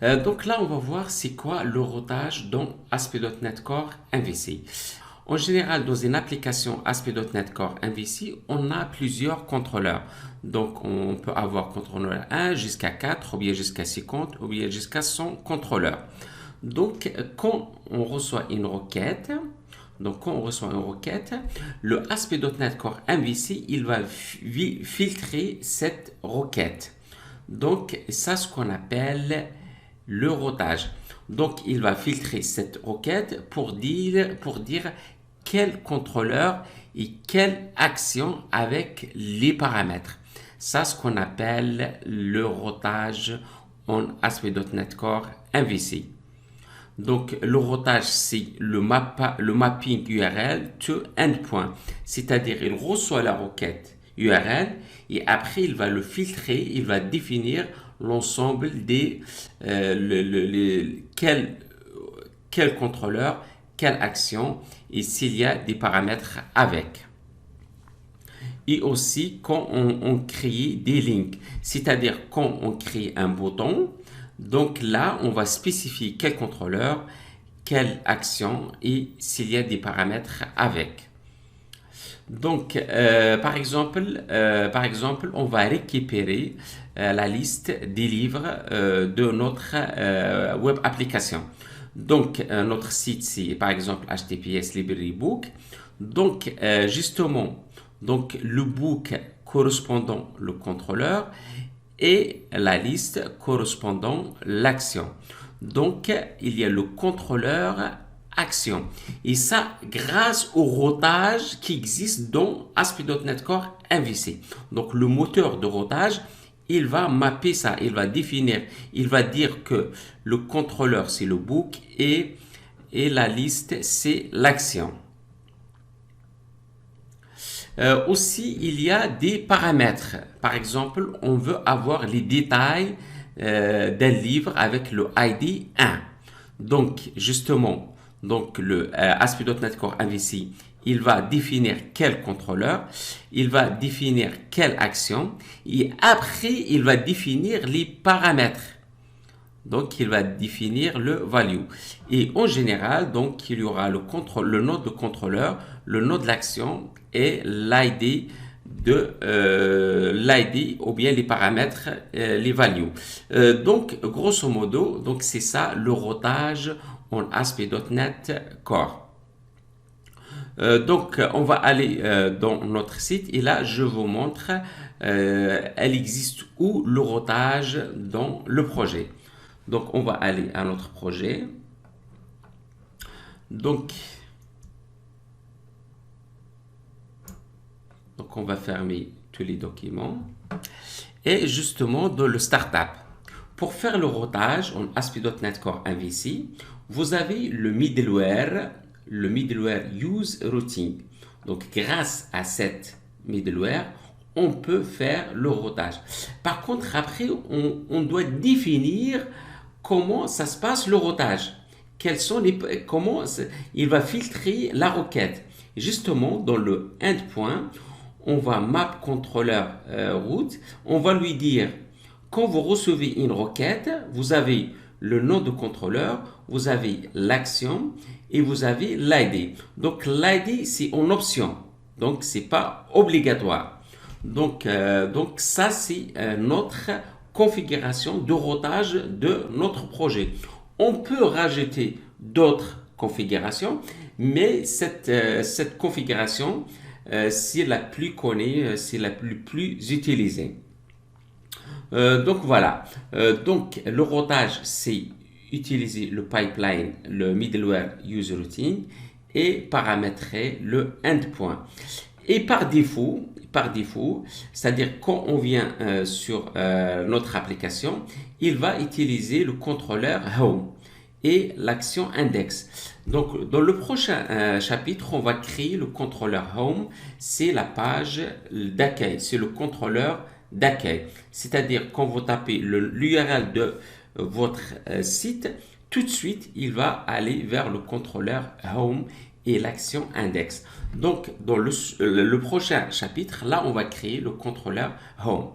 Donc là, on va voir c'est quoi le routage dans ASP.NET Core MVC. En général, dans une application ASP.NET Core MVC, on a plusieurs contrôleurs. Donc, on peut avoir contrôleur 1 jusqu'à 4, ou bien jusqu'à 50, ou bien jusqu'à 100 contrôleurs. Donc, quand on reçoit une requête, le ASP.NET Core MVC, il va filtrer cette requête. Donc, ça, ce qu'on appelle le routage. Donc, il va filtrer cette requête pour dire quel contrôleur et quelle action avec les paramètres. Ça, ce qu'on appelle le routage en ASP.NET Core MVC. Donc, le routage, c'est le mapping URL to endpoint. C'est-à-dire, il reçoit la requête URL et après, il va le filtrer, il va définir l'ensemble des quel contrôleur, quelle action et s'il y a des paramètres avec. Et aussi quand on crée des links, c'est-à-dire quand on crée un bouton, donc là on va spécifier quel contrôleur, quelle action et s'il y a des paramètres avec. Donc par exemple, on va récupérer la liste des livres de notre web application. Donc notre site c'est par exemple HTTPS Library Book. Donc justement, donc le book correspondant le contrôleur et la liste correspondant l'action. Donc il y a le contrôleur action. Et ça, grâce au routage qui existe dans ASP.NET Core MVC. Donc le moteur de routage, il va mapper ça, il va définir, il va dire que le contrôleur c'est le book et la liste c'est l'action. Aussi, il y a des paramètres. Par exemple, on veut avoir les détails d'un livre avec le ID 1. Donc, justement, donc le ASP.NET Core MVC, il va définir quel contrôleur, il va définir quelle action et après, il va définir les paramètres. Donc, il va définir le value. Et en général, donc, il y aura le node de contrôleur, le node de l'action et l'ID ou bien les paramètres, les values. Donc, grosso modo, donc c'est ça le routage en ASP.NET Core. Donc, on va aller dans notre site et là, je vous montre, elle existe où le routage dans le projet. Donc, on va aller à notre projet. Donc on va fermer tous les documents. Et justement, dans le Startup, pour faire le routage en ASP.NET Core MVC, vous avez le middleware Use Routing. Donc, grâce à cette middleware, on peut faire le routage. Par contre, après, on doit définir comment ça se passe le routage. Comment il va filtrer la requête. Justement, dans le endpoint, on va map contrôleur route. On va lui dire, quand vous recevez une requête, vous avez le nom de contrôleur, vous avez l'action et vous avez l'ID. Donc, l'ID, c'est en option. Donc, c'est pas obligatoire. Donc ça, c'est notre configuration de routage de notre projet. On peut rajouter d'autres configurations, mais cette configuration, c'est la plus connue, c'est la plus utilisée. Donc voilà. Donc le routage, c'est utiliser le pipeline, le middleware use routine et paramétrer le endpoint. Et par défaut, c'est-à-dire quand on vient sur notre application, il va utiliser le contrôleur Home et l'action Index. Donc, dans le prochain chapitre, on va créer le contrôleur Home. C'est la page d'accueil, c'est le contrôleur d'accueil. C'est-à-dire quand vous tapez l'URL de votre site, tout de suite, il va aller vers le contrôleur Home et l'action Index. Donc, dans le prochain chapitre, là, on va créer le contrôleur Home.